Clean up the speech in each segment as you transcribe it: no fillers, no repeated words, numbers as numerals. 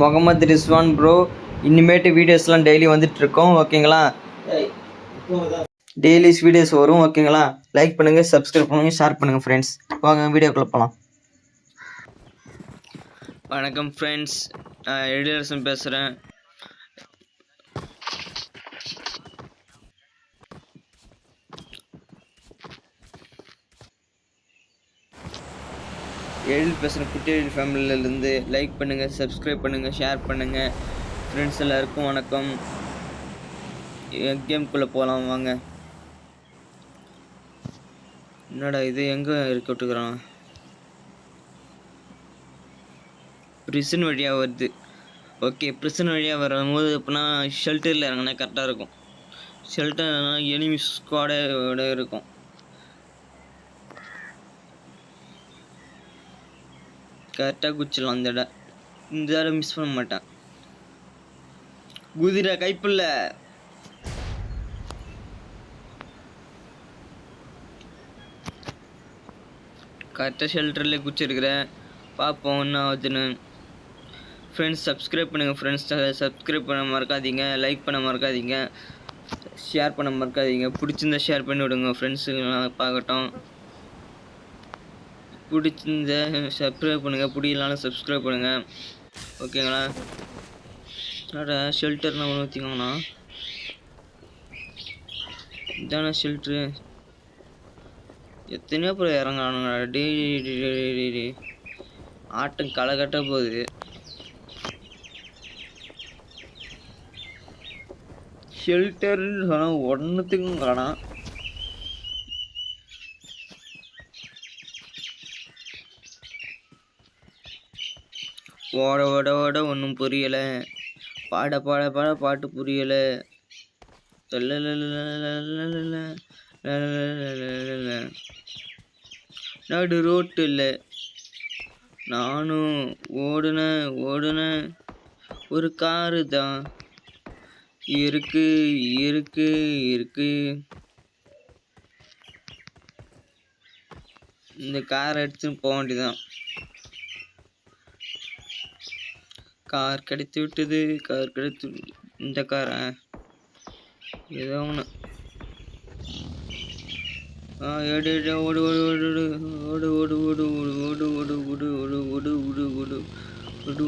Mohammed Rizwan bro. இனிமேட்டு வீடியோஸ்லாம் daily வந்துட்டுருக்கோம், ஓகேங்களா? டெய்லிஸ் வீடியோஸ் வரும், ஓகேங்களா? லைக் பண்ணுங்கள், சப்ஸ்கிரைப் பண்ணுங்கள், ஷேர் பண்ணுங்கள் ஃப்ரெண்ட்ஸ். வாங்க வீடியோக்குள்ளே போகலாம். வணக்கம் ஃப்ரெண்ட்ஸ், நான் எழிலரசன் பேசுகிறேன். எழில் பேசுகிறேன், குட்டி எழில் ஃபேமிலியிலேருந்து. லைக் பண்ணுங்கள், சப்ஸ்கிரைப் பண்ணுங்கள், ஷேர் பண்ணுங்கள் ஃப்ரெண்ட்ஸ். எல்லாருக்கும் வணக்கம். கேம்குள்ளே போகலாம் வாங்க. என்னடா இது, எங்கே இருக்க விட்டுக்கிறான்? ப்ரிசன் வழியாக வருது. ஓகே, ப்ரிசன் வழியாக வரும்போது அப்படின்னா ஷெல்டரில் இறங்கினா கரெக்டாக இருக்கும். ஷெல்டர்னா எனிமி ஸ்குவாடோட இருக்கும். கரெக்டாக குச்சிடலாம். இந்த இடம் மிஸ் பண்ண மாட்டேன். குதிரை கைப்புள்ள. கரெக்டாக ஷெல்டர்லேயே குச்சிருக்கிறேன். பார்ப்போம் என்ன ஆகுதுன்னு. ஃப்ரெண்ட்ஸ் சப்ஸ்கிரைப் பண்ணுங்கள் ஃப்ரெண்ட்ஸ். சப்ஸ்கிரைப் பண்ண மறக்காதீங்க, லைக் பண்ண மறக்காதீங்க, ஷேர் பண்ண மறக்காதீங்க. பிடிச்சிருந்தா ஷேர் பண்ணி விடுங்க ஃப்ரெண்ட்ஸுங்களாம் பார்க்கட்டும். பிடிச்சிருந்த சப்ஸ்கிரைப் பண்ணுங்கள், பிடிக்கலாலும் சப்ஸ்கிரைப் பண்ணுங்கள், ஓகேங்களா? ஷெல்டர்னா ஒன்று ஊற்றிக்கோங்கண்ணா. இதான ஷெல்ட்ரு. எத்தனையோ பேர் இறங்கானுங்க. டெய்லி ஆட்டம் களை கட்ட போகுது. ஷெல்டர்னு சொன்னால் ஒன்றுத்துக்கும் காணாம். ஓட ஓட ஓட ஒன்றும் புரியலை. பாட பாட பாட பாட்டு புரியலை. நடு ரோட்டில் நானும் ஓடுன ஒரு காரு தான் இருக்கு. இந்த காரை எடுத்துன்னு போக வேண்டியதான். கார் கிடைத்து விட்டது. இந்த காரை ஏதோ ஒன்று. ஓடு ஓடு ஓடு ஓடு ஓடு ஓடு ஓடு ஓடு ஓடு ஓடு ஓடு ஓடு ஓடு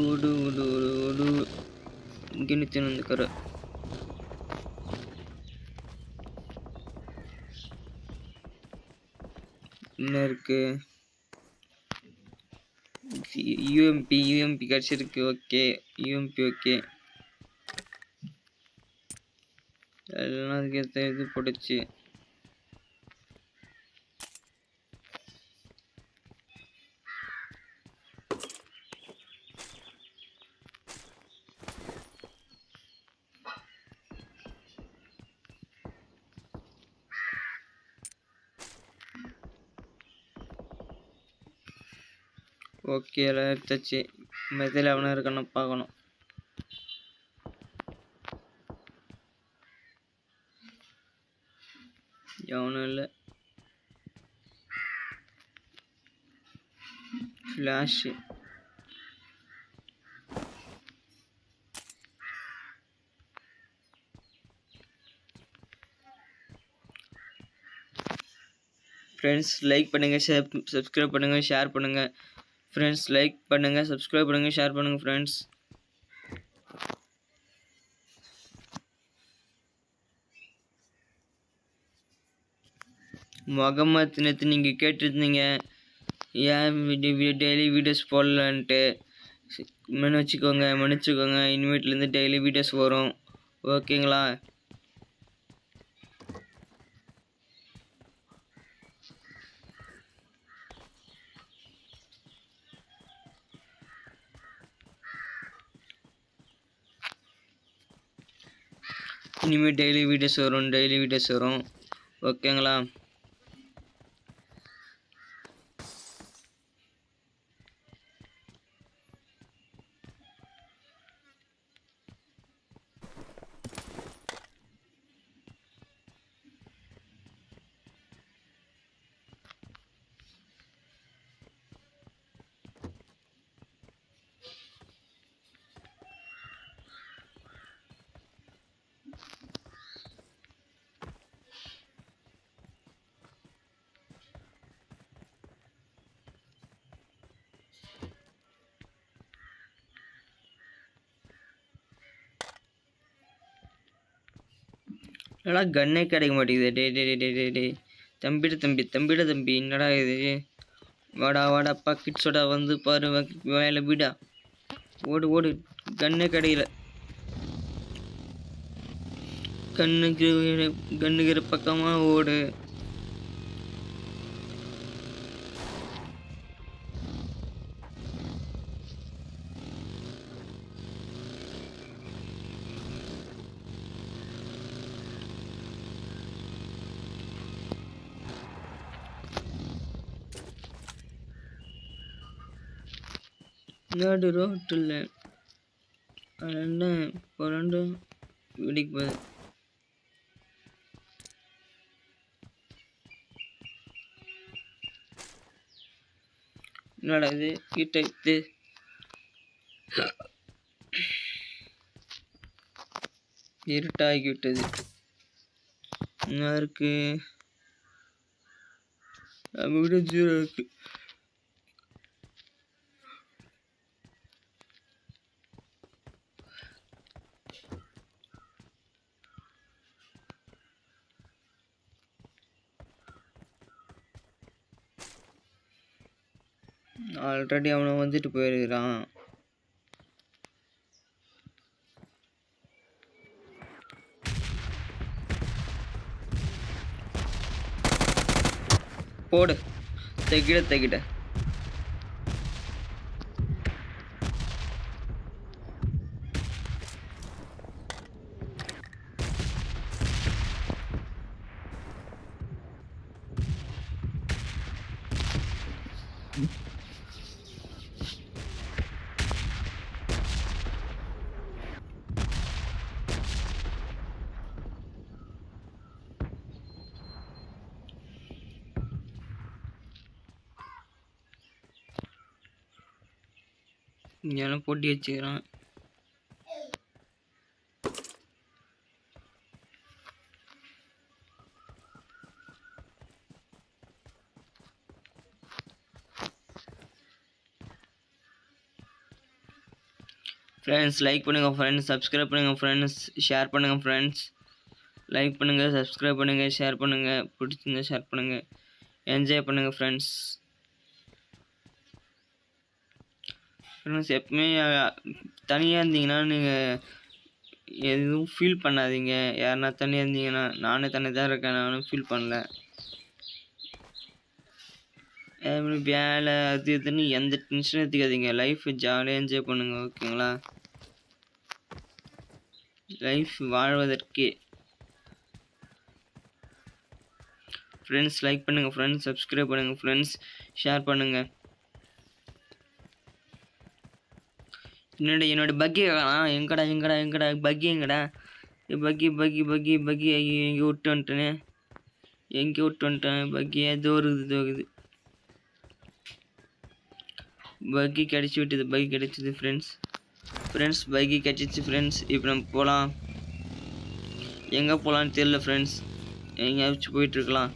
ஓடு ஓடு ஓடு ஓடு ஓடு ஓடு. இங்கே நிற்கணும் இந்த கரை. என்ன இருக்கு? யூஎம்பி கிடச்சிருக்கு. Okay, UMP okay. எல்லாம் அதுக்கு இது போட்டுச்சு. ஓகே, எல்லாம் எடுத்தாச்சு. மெதில் அவனை இருக்கான்னு பார்க்கணும். எவனும் இல்லை. Flash friends. லைக் பண்ணுங்கள், சப்ஸ்கிரைப் பண்ணுங்கள், ஷேர் பண்ணுங்கள் ஃப்ரெண்ட்ஸ். லைக் பண்ணுங்கள், சப்ஸ்கிரைப் பண்ணுங்கள், ஷேர் பண்ணுங்கள் ஃப்ரெண்ட்ஸ். முகமது நேற்று நீங்கள் கேட்டிருந்தீங்க ஏன் டெய்லி வீடியோஸ் போடலான்ட்டு. மன்னிச்சுக்கோங்க. இனிமேட்லேருந்து டெய்லி வீடியோஸ் வரும், ஓகேங்களா? இனிமேல் டெய்லி வீடியோஸ் வரும், ஓகேங்களா? என்னடா கன்னே கிடைக்க மாட்டேங்குது. டே டே டே டே டே தம்பிட தம்பி என்னடா இது? வாடா வாடா பாக்கெட்ஸோட வந்து பாரு வேலை விடா. ஓடு ஓடு. கன்னே கிடைக்கல. கண்ணுக்கிற பக்கமா ஓடு. நடு ரோட்டில் புரண்டு வெடிக்கு போகுது. என்னடா இது? கிட்ட இருட்டாகிவிட்டது. என்ன இருக்கு? நம்ம விட 0 இருக்கு. ஆல்ரெடி அவனை வந்துட்டு போயிருக்கிறான். போடு. தகிட இங்கெல்லாம் போட்டி வச்சுக்கிறான். ஃப்ரெண்ட்ஸ் லைக் பண்ணுங்கள் ஃப்ரெண்ட்ஸ், சப்ஸ்கிரைப் பண்ணுங்கள் ஃப்ரெண்ட்ஸ், ஷேர் பண்ணுங்கள் ஃப்ரெண்ட்ஸ். லைக் பண்ணுங்கள், சப்ஸ்கிரைப் பண்ணுங்கள், ஷேர் பண்ணுங்கள். பிடிச்சிருந்தா ஷேர் பண்ணுங்கள். என்ஜாய் பண்ணுங்கள் ஃப்ரெண்ட்ஸ். ஃப்ரெண்ட்ஸ் எப்பவுமே தனியாக இருந்தீங்கன்னா நீங்கள் எதுவும் ஃபீல் பண்ணாதீங்க. யாருன்னா தனியாக இருந்தீங்கன்னா, நானே தனியாக தான் இருக்கேன், நானும் ஃபீல் பண்ணல. வேலை அது இதுன்னு எந்த டென்ஷனும் எடுத்துக்காதீங்க. லைஃப் ஜாலியாக என்ஜாய் பண்ணுங்க. ஓகேங்களா? லைஃப் வாழ்வதற்கே. ஃப்ரெண்ட்ஸ் லைக் பண்ணுங்கள் ஃப்ரெண்ட்ஸ், சப்ஸ்கிரைப் பண்ணுங்கள் ஃப்ரெண்ட்ஸ், ஷேர் பண்ணுங்கள். என்னோட பக்கி எங்கடா பக்கி எங்கடா? பக்கி எங்கே விட்டு வந்துட்டேன். பக்கி ஏதோ இருக்குது. பக்கி கிடைச்சிது ஃப்ரெண்ட்ஸ். பக்கி கிடைச்சிச்சு ஃப்ரெண்ட்ஸ். இப்போ நம்ம போகலாம். எங்கே போகலான்னு தெரியல ஃப்ரெண்ட்ஸ். எங்கேயாச்சும் போயிட்டுருக்கலாம்.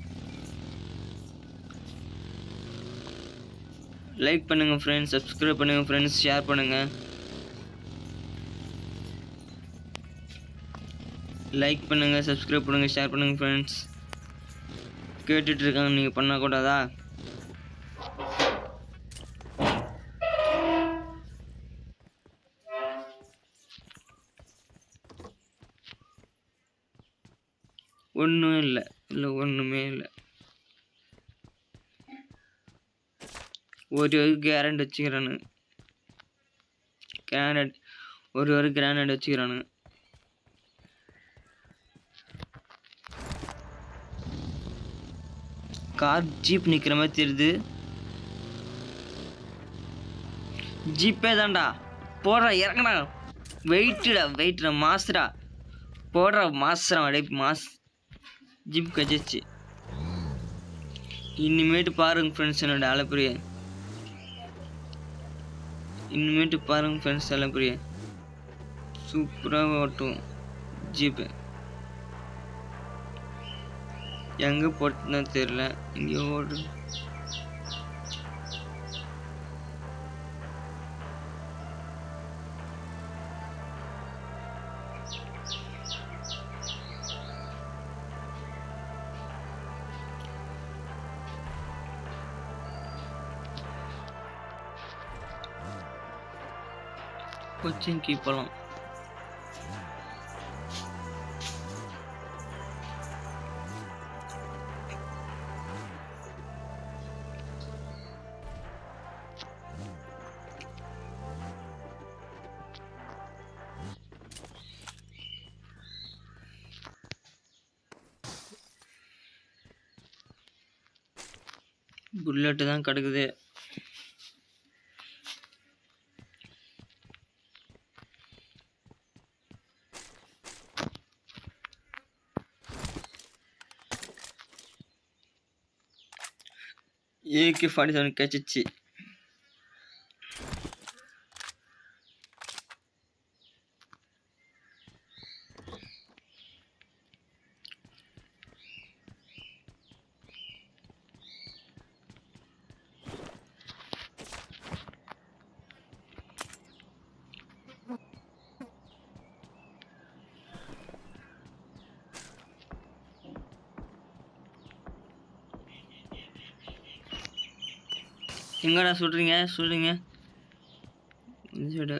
லைக் பண்ணுங்கள் ஃப்ரெண்ட்ஸ், சப்ஸ்கிரைப் பண்ணுங்கள் ஃப்ரெண்ட்ஸ், ஷேர் பண்ணுங்கள். லைக் பண்ணுங்கள், சப்ஸ்கிரைப் பண்ணுங்கள், ஷேர் பண்ணுங்கள் ஃப்ரெண்ட்ஸ். கேட்டுட்ருக்காங்க, நீங்கள் பண்ணக்கூடாதா? ஒன்றும் இல்லை ஒன்றுமே இல்லை. ஒரு கிரானைட் வச்சுக்கிறானுங்க. ஒரு கிரானைட் வச்சுக்கிறானுங்க. கார் ஜீப் நிற்கிற மாதிரி தெரியுது. ஜீப்பே தான்டா. போடுறா இறங்கடா. வெயிட்டுடா மாசுடா. போடுறா மாசுடா. அடே மாஸ். ஜீப் கச்சிச்சு. இனிமேட்டு பாருங்க ஃப்ரெண்ட்ஸ் என்னோட அலப்புரிய. சூப்பராக ஓட்டும் ஜீப்பு. எங்கே போட்டுன்னு தெரியல. இங்கே ஓடு. கொச்சின்க்கு போகலாம். புல்லட்டு தான் கிடக்குது. AK-47 கிடச்சிச்சு. எங்கடா சுடுறீங்க? இந்த சைடு.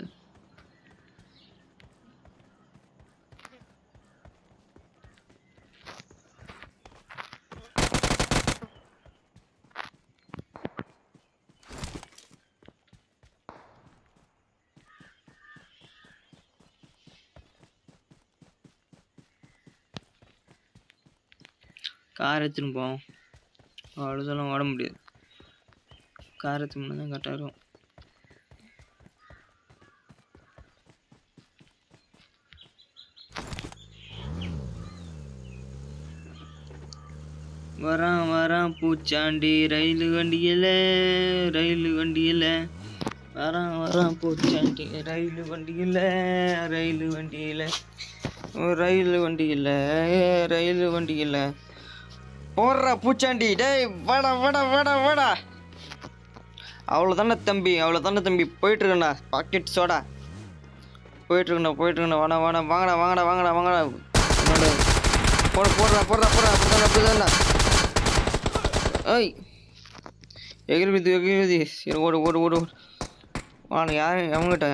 கார் எடுத்துன்னு போவோம். அவ்வளோதெல்லாம் ஓட முடியாது. கார் எடுத்துன்னு தான் கரெக்டாக இருக்கும். வரான் பூச்சாண்டி ரயில் வண்டியில் வரான் பூச்சாண்டி ரயில் வண்டியில் போடுறா பூச்சாண்டி. டேய் வாடா. அவ்வளோதானே தம்பி போயிட்டுருக்கண்ணா. Packet soda போயிட்டுருக்கண்ணா. வாங்கடா. போடுறா அப்படிதான்டா. ஏய் எகிரி ஓடு. வாங்க யாரு அவங்ககிட்ட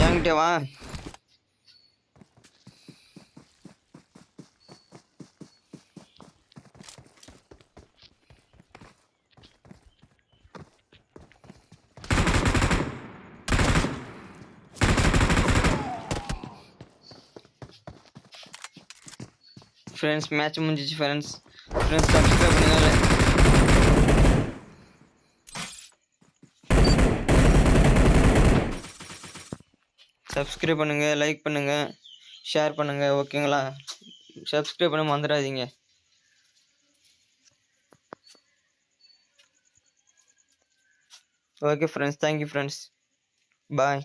என்கிட்ட வா. ஃப்ரெண்ட்ஸ் மேட்ச் முடிஞ்சிச்சு. ஃப்ரெண்ட்ஸ் சப்ஸ்கிரைப் பண்ணுங்க. சப்ஸ்கிரைப் பண்ணுங்க, லைக் பண்ணுங்க, ஷேர் பண்ணுங்க. ஓகேங்களா? சப்ஸ்கிரைப் பண்ண மறந்துடாதீங்க. ஓகே ஃப்ரெண்ட்ஸ், தேங்க்யூ ஃப்ரெண்ட்ஸ், பாய்.